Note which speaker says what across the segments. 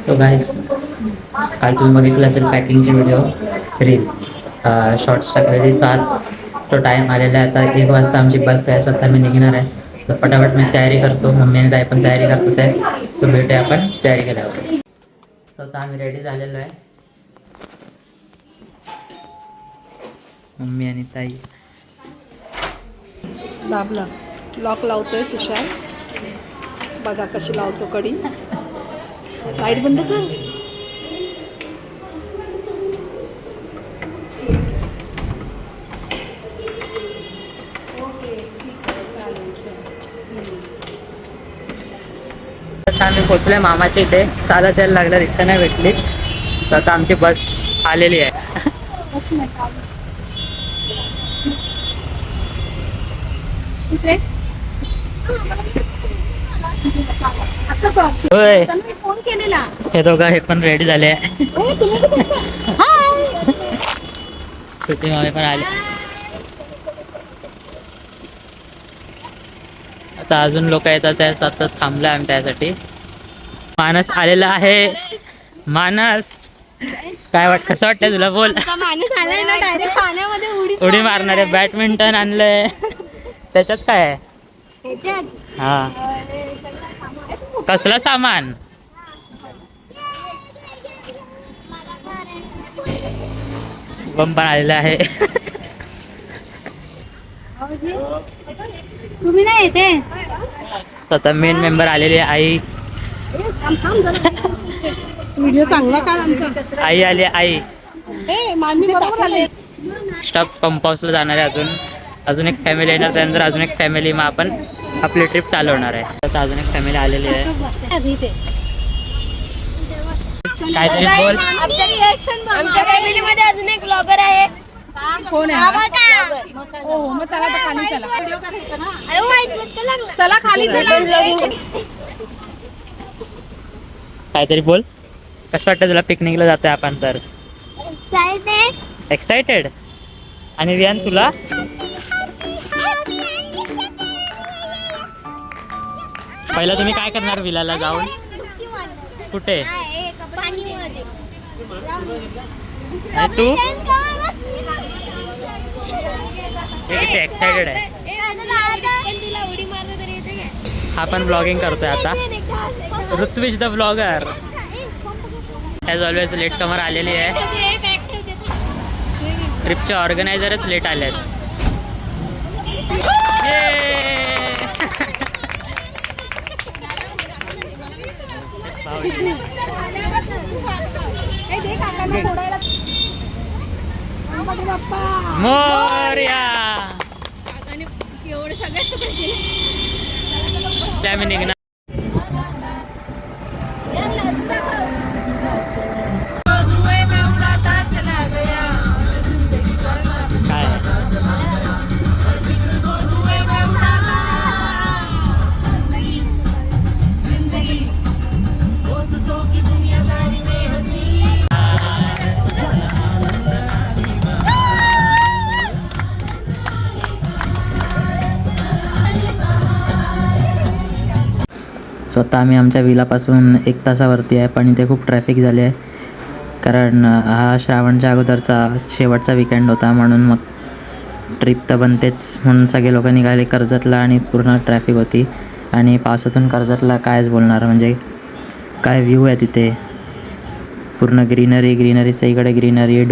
Speaker 1: So guys, काल तुम्ही बघितलं असेल पॅकिंगची व्हिडिओ रील शॉर्ट्स टाकलेली 7 तो टाईम आलेला आहे. आता 1 वाजता आमची बस आहे, स्वतः मी निघणार आहे. तर फटाफट मी तयारी करतो, मम्मीने ताई पण तयारी करतो आहे. सो भेटूया आपण तयारी केल्यावर. स्वतः आम्ही रेडी झालेलो आहे, मम्मी आणि ताई.
Speaker 2: दाबला लॉक लावतोय तुषार, बघा कशी लावतो कडी. लाईट बंद कर.
Speaker 1: आता आम्ही पोचलोय मामाच्या इथे. चालत यायला लागलं, रिक्षा नाही भेटली. तर आता आमची बस आलेली आहे. होय,
Speaker 2: फोन केलेला.
Speaker 1: हे दोघं हे पण रेडी झाले. सुट्टी मामी पण आले. आता अजून लोक येतात, त्या सतत थांबले आम्ही त्यासाठी. मानस आलेला आहे. मानस, काय कसं वाटतंय तुला? बोल.
Speaker 2: माणूस आलाय ना, डायरेक्ट पाण्यामध्ये
Speaker 1: उडी मारणार आहे. बॅडमिंटन आणलंय. त्याच्यात काय आहे? हा, कसलं सामान? बम पण आलेला आहे.
Speaker 2: तुम्ही नाही येते.
Speaker 1: स्वतः मेन मेंबर आलेली आहे. आई,
Speaker 2: व्हिडिओ चांगला काढ आमचा.
Speaker 1: आई आली. आई
Speaker 2: मामी बरोबर आले.
Speaker 1: स्टॉप पंप हाऊसला जाणार आहे. अजून एक फॅमिली येणार, त्यानंतर अजून एक फॅमिली. मग आपण आपली ट्रिप चालवणार आहे. आता अजून एक फॅमिली आलेली आहे. काहीतरी बोल.
Speaker 3: आमच्या फॅमिलीमध्ये अजून एक ब्लॉगर आहे.
Speaker 2: कोण आहे? हो, मग चला तर खाली चला. चला खाली चला.
Speaker 1: काहीतरी बोल. कसं वाटतं तुला? पिकनिकला जातोय आपण तर. एक्साइटेड. आणि वियान तुला? पहिला तुम्ही काय करणार विलाला जाऊन? कुठे? आणि तू? किती एक्साइटेड आहे. हा पण ब्लॉगिंग करतोय आता. Ritwij the blogger. As always latecomer आलेली आहे. ट्रिपचे ऑर्गनायझरच लेट आले आहेत. मोरया. आम्ही निघणार. स्वतः आम्ही आमच्या विलापासून 1 तासावरती आहे, पण इथे खूप ट्रॅफिक झाले आहे. कारण हा श्रावणच्या अगोदरचा शेवटचा विकेंड होता, म्हणून मग ट्रिप तर बनतेच म्हणून सगळे लोक निघाले कर्जतला. आणि पूर्ण ट्रॅफिक होती. आणि पावसातून कर्जतला कायच बोलणार, म्हणजे काय व्ह्यू आहे तिथे. पूर्ण ग्रीनरी सगळीकडे ग्रीनरी,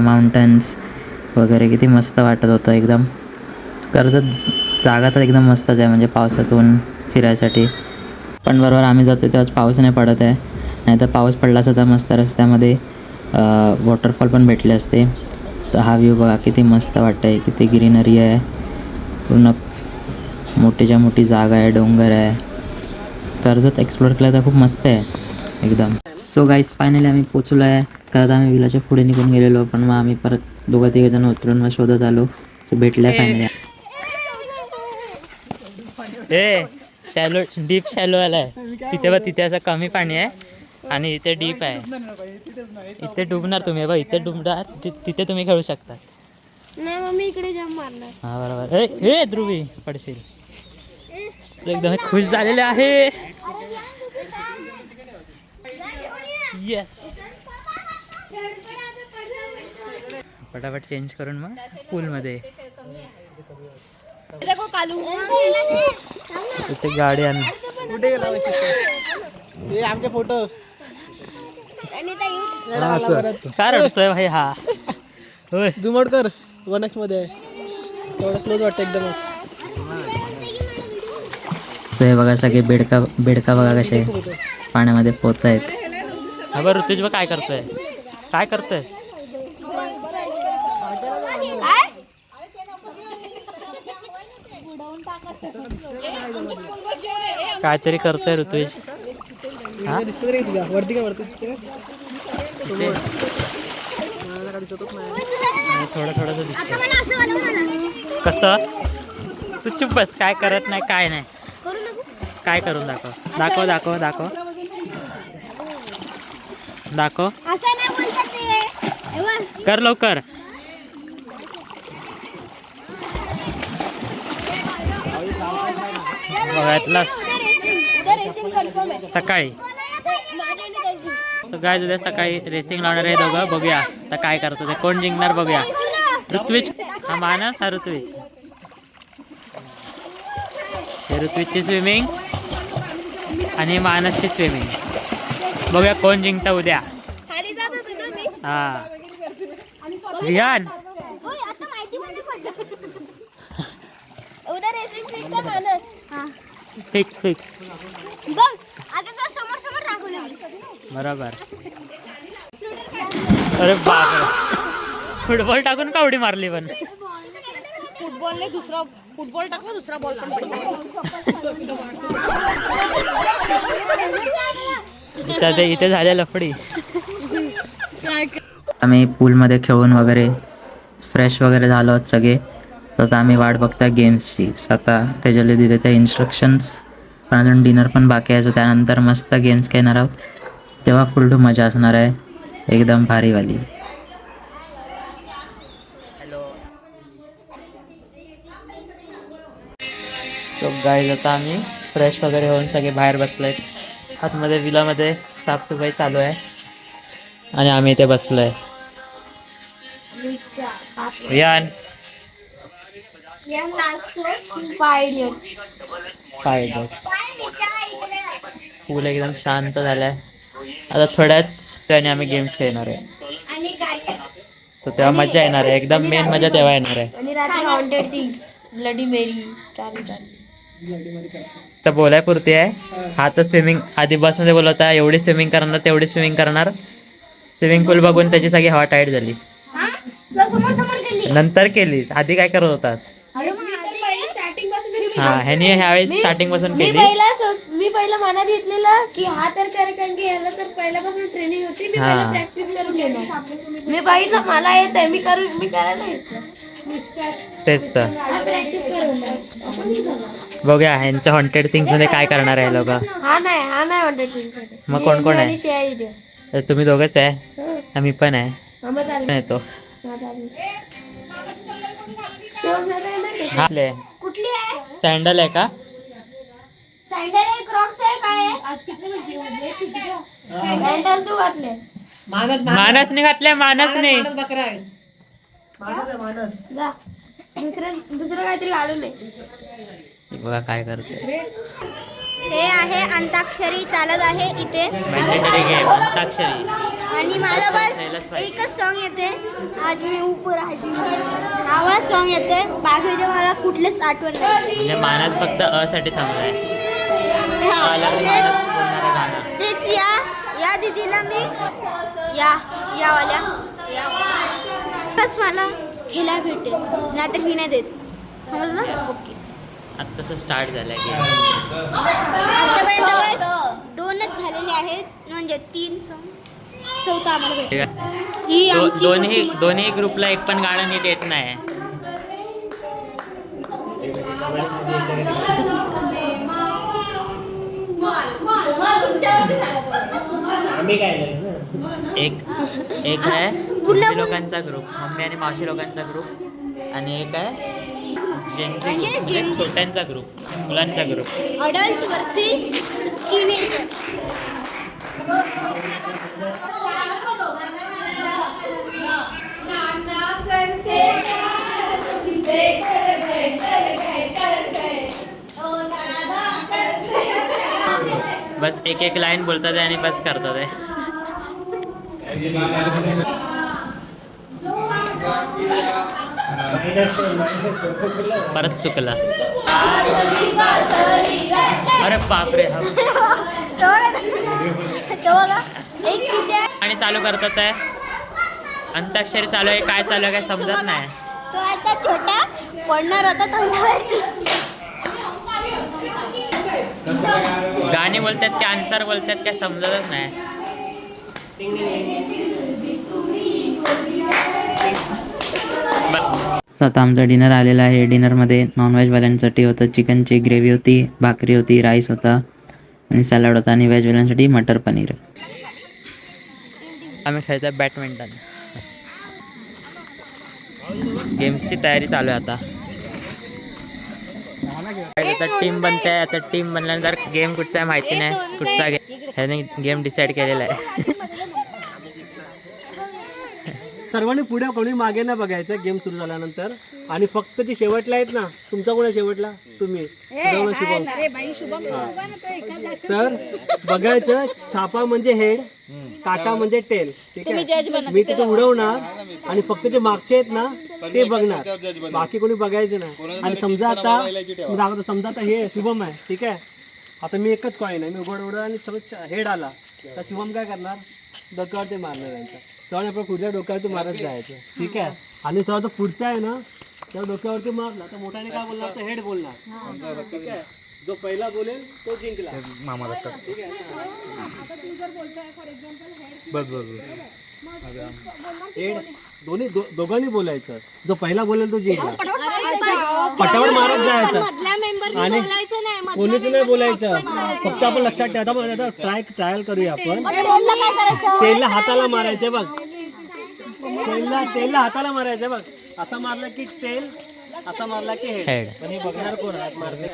Speaker 1: माउंटन्स वगैरे. किती मस्त वाटत होतं एकदम. कर्जत जागा तर एकदम मस्तच आहे, म्हणजे पावसातून फिरायसाठी. पण बरोबर आम्ही जातो तेव्हाच पाऊस नाही पडत आहे. नाही तर पाऊस पडला असता तर मस्त रस्त्यामध्ये वॉटरफॉल पण भेटले असते. तर हा व्ह्यू बघा किती मस्त वाटतं आहे. किती ग्रीनरी आहे. पूर्ण मोठीच्या मोठी जागा आहे, डोंगर आहे. कर्जत एक्सप्लोअर केलं तर खूप मस्त आहे एकदम. सो गाईज, फायनली आम्ही पोचलो आहे. कारण आम्ही विलाच्या पुढे निघून गेलेलो, पण मग आम्ही परत 2-3 जण उतरून मग शोधत आलो. सो भेटल्या फायनली. शॅलो, डीप शॅलो आलाय तिथे. बघ तिथे असं कमी पाणी आहे आणि इथे डीप आहे. इथे डुबणार तुम्ही. बघ इथे डुबणार, तिथे तुम्ही खेळू शकता.
Speaker 3: नाही मम्मी इकडे जाम मारणार.
Speaker 1: हा बरोबर. हे ध्रुवी पडशील. एकदम खुश झालेले आहे. येस. पटापट चेंज करून मग पूलमध्ये त्याची गाडी आण.
Speaker 4: आमचे फोटो
Speaker 1: काय रडतोय भाई हा? होय
Speaker 4: झुमट कर 1x मध्ये तेवढं क्लोज वाटतं एकदम.
Speaker 1: सो हे बघा सगळे बेडका बेडका बघा कसे पाण्यामध्ये पोहत आहेत. हा बरं ऋतुज बघ काय करतोय, काय करतोय? काहीतरी करतोय ऋतुज. हा
Speaker 4: वरती काय वरती
Speaker 1: थोडं थोडंसं दिसतं. कसं? तू चुप बस, काय करत नाही काय नाही. काय करून दाखव दाखव दाखव दाखव दाखव. कर लवकर. बघायला सकाळी काय उद्या सकाळी रेसिंग लावणार आहे दोघं. बघूया आता काय करतो ते, कोण जिंकणार बघूया. ऋत्विज हा मानस, हा ऋत्विज. हे ऋत्विजची स्विमिंग आणि मानसची स्विमिंग. बघूया कोण जिंकतं उद्या. हा रियान
Speaker 3: उद्या रेसिंग फिक्स आहे मानस.
Speaker 1: फिक्स फिक्स
Speaker 3: बघ आता तो समोर समोर दाखवलं मी.
Speaker 1: बरोबर. अरे बापरे, फुटबॉल टाकून का उडी मारली पण?
Speaker 2: फुटबॉलने दुसरा फुटबॉल टाकला, दुसरा बॉल पण
Speaker 1: इथे झाल्या लफडी. आम्ही पूलमध्ये खेळून वगैरे फ्रेश वगैरे झालो आहोत सगळे. तर आता आम्ही वाट बघता गेम्सची. आता त्याच्याला दिले त्या इन्स्ट्रक्शन्स. पण अजून डिनर पण बाकी आहे. सो त्यानंतर मस्त गेम्स खेळणार आहोत. तेव्हा फुल टू मजा असणार आहे एकदम भारीवाली. सो गाईज आता आम्ही फ्रेश वगैरे होऊन सगळे बाहेर बसलो आहेत. आतमध्ये विलामध्ये साफसफाई चालू आहे आणि आम्ही इथे बसलो आहे. वियान पूल एकदम शांत झालाय. आता थोड्याच वेळाने आम्ही गेम्स खेळणार आहे. सो तेव्हा मजा येणार आहे एकदम. मेन मजा तेव्हा येणार आहे.
Speaker 3: आणि रात्री हॉन्टेड थिंग्स, ब्लडी मेरी चालू.
Speaker 1: तर बोलायपुरती आहे. हा तर स्विमिंग आधी बसमध्ये बोलवता एवढी स्विमिंग करणार तेवढी स्विमिंग करणार. स्विमिंग पूल बघून त्याची सगळी हवा टाईट झाली. नंतर केलीस, आधी काय करत होतास? हा ह्यानी ह्यावेळेस स्टार्टिंग पासून केली.
Speaker 3: मी पहिला मनात घेतलेला की हा तर कर, कारण की याला तर पहिल्यापासून ट्रेनिंग होती. मी पहिला प्रॅक्टिस करून घेणार. मी बघितलं मला येत आहे, मी करायला येतं.
Speaker 1: तेच तर बघूया ह्यांच्या हॉन्टेड थिंग्स मध्ये काय करणार आहे लोक.
Speaker 3: हा नाही हॉन्टेड थिंग्स.
Speaker 1: मग कोण कोण आहे? तुम्ही दोघंच आहे? मी पण आहे. येतो.
Speaker 3: कुठली आहे?
Speaker 1: सँडल आहे का?
Speaker 3: सँडल आहे, क्रॉक्स आहे, काय आहे? सँडल तू घातले.
Speaker 1: मानसने घातल्या. मानसने
Speaker 4: बकरा आहे.
Speaker 3: जा दुसरं काहीतरी घालू नये.
Speaker 1: बघा काय करते.
Speaker 3: हे आहे अंताक्षरी चालत आहे इथे.
Speaker 1: Mandatory game antakshari.
Speaker 3: आणि मला बस एकच सॉन्ग येते, आज मी ऊपर आवडा सॉन्ग येते. बाकीचे मला कुठलेच आठवण नाही.
Speaker 1: म्हणजे मानस फक्त अ साठी थांबलाय.
Speaker 3: तेच या दीदीला मी या वाल्या मला खेळायला भेटेल, नाहीतर ही नाही देत. समजलं? ओके.
Speaker 1: आत्ताच स्टार्ट झालाय गेम.
Speaker 3: आतापर्यंत बस 2च झालेले आहेत, म्हणजे 3 सॉन्ग. चौथा आम्हाला भेटेल. ही आमची
Speaker 1: दोन्ही ग्रुपला एक पण गाणं नीट येत नाही. एक आहे मम्मी लोकांचा ग्रुप, मम्मी आणि मावशी लोकांचा ग्रुप. आणि एक आहे छोट्यांचा ग्रुप, मुलांचा ग्रुप.
Speaker 3: Adult versus teenager.
Speaker 1: बस एक एक लाईन बोलतात आहे आणि बस करतात आहे. परत चुकला. अरे बापरे. आणि चालू करतात आहे. अंताक्षरी चालू आहे. काय चालू आहे काय समजत नाही.
Speaker 3: तो आता छोटा पडणार होता तोंडावरती.
Speaker 1: गाणी बोलतात की आन्सर बोलतात काय समजतच नाही. आता आमचा डिनर आलेला आहे. डिनरमध्ये नॉनव्हेजवाल्यांसाठी होतं चिकनची ग्रेव्ही होती, भाकरी होती, राईस होता आणि सॅलड होता आणि व्हेजवाल्यांसाठी मटर पनीर. आम्ही खेळतोय बॅडमिंटन. गेम्सची तयारी चालू आहे आता. टीम बनते. आता टीम बनल्यानंतर गेम कुठचा आहे माहिती नाही. कुठचा गेम डिसाईड केलेला आहे.
Speaker 4: सर्वांनी पुढे कोणी मागे ना बघायचं गेम सुरू झाल्यानंतर. आणि फक्त जे शेवटला आहेत ना, तुमचा कोण आहे शेवटला? तुम्ही. शुभम. तर बघायचं छापा म्हणजे हेड, काटा म्हणजे टेल. ठीक आहे. मी तिथे उडवणार आणि फक्त जे मागचे आहेत ना ते बघणार, बाकी कोणी बघायचं नाही. आणि समजा आता मी दाखवतो, समजा आता हे शुभम आहे. ठीक आहे. आता मी एकच कॉईन आहे, मी उघड आणि सगळं हेड आला तर शुभम काय करणार? डोक्यावरती मारणार त्यांचा. सगळं आपल्या पुढच्या डोक्यावरती मारत जायचं. ठीक आहे. आणि सगळं तो पुढचा आहे ना त्या डोक्यावरती मारला तर मोठ्याने काय बोलणार? तर हेड बोलणार. ठीक आहे. जो पहिला बोलेल तो जिंकला. मामा ठीक आहे. हेड दोघांनी बोलायचं. जो पहिला बोलेल तो जिंकला. पटावर मारत जायचं आणि कोणीच नाही बोलायचं. फक्त आपण लक्षात ठेवता. ट्रायल करूया आपण. तेलला हाताला मारायचं बघ. तेलला हाताला मारायचं बघ. असा मारला की टेल, असा मारला की हेड. बघणार कोण हात मारते.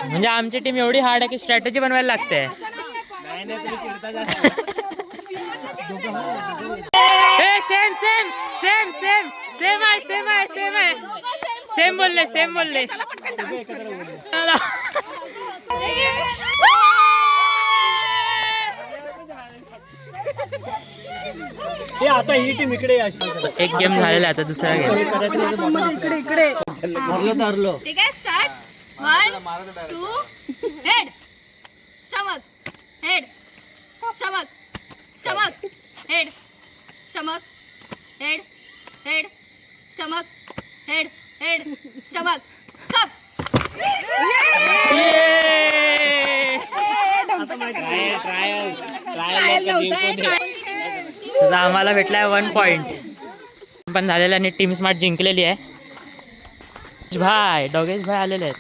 Speaker 1: म्हणजे आमची टीम एवढी हार्ड आहे की स्ट्रॅटेजी बनवायला लागते. सेम बोलले.
Speaker 4: हे आता ही टीम इकडे.
Speaker 1: एक गेम झालेला आता दुसरा गेम.
Speaker 4: इकडे धरलो.
Speaker 3: ठीक आहे. Start. 1 2 head stomach head stomach stomach head stomach head head stomach head head stomach cup.
Speaker 1: तुझा आम्हाला भेटलाय 1 पॉइंट पण झालेला आणि टीम स्मार्ट जिंकलेली आहे. भाई डॉगेश भाई आलेले आहेत.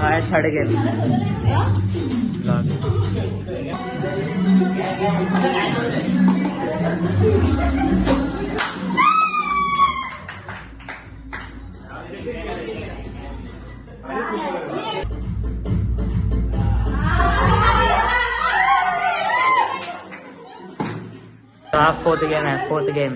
Speaker 1: हा थर्ड गेम. हा फोर्थ गेम आहे. Fourth game.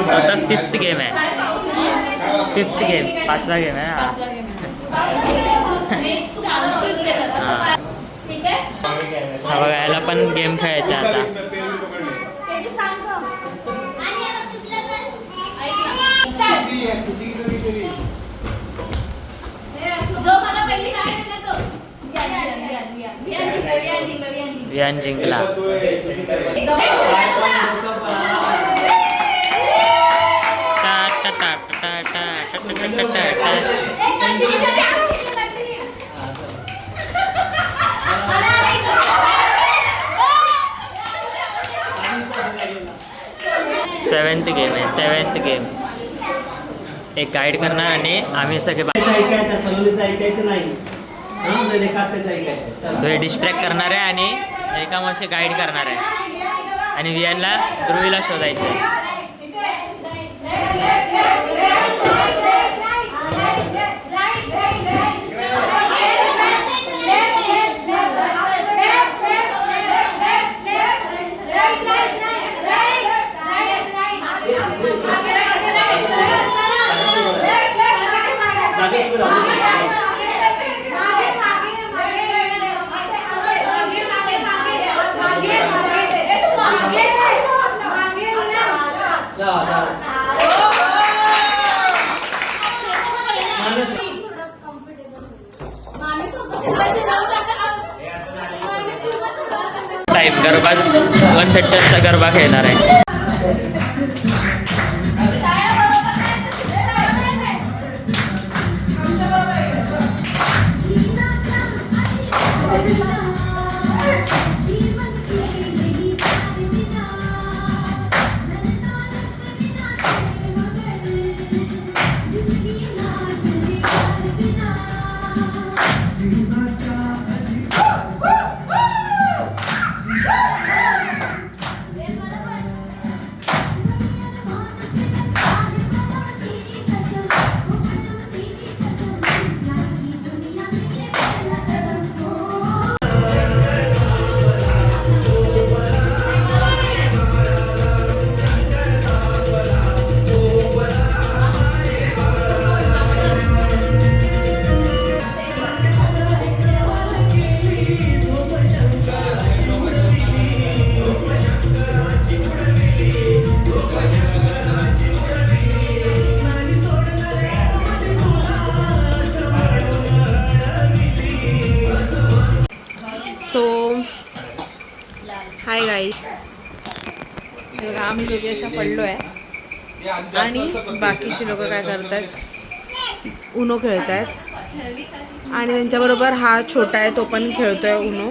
Speaker 1: आता फिफ्थ गेम आहे. फिफ्थ गेम 5वा गेम आहे. हा बघा याला पण गेम खेळायचा आता. वियान जिंकला. सेवन्थ गेम आहे, सेवन्थ गेम. एक गाईड करणार आणि आम्ही सगळे
Speaker 4: ऐकायचं सलोनीचं ऐकायचं नाही. हां म्हणजे रेखाचं ऐकायचं.
Speaker 1: सो हे डिस्ट्रॅक्ट करणार आहे आणि एका मावशी गाईड करणार आहे आणि वियांना ध्रुवीला शोधायचं आहे. टाईम गरबा 130चा गरबा खेळणार आहे.
Speaker 2: सो हाय गाईस, बघा आम्ही दोघे अशा पडलो आहे आणि बाकीचे लोक काय करतात, उनो खेळत आहेत आणि त्यांच्याबरोबर हा छोटा आहे तो पण खेळतोय उनो.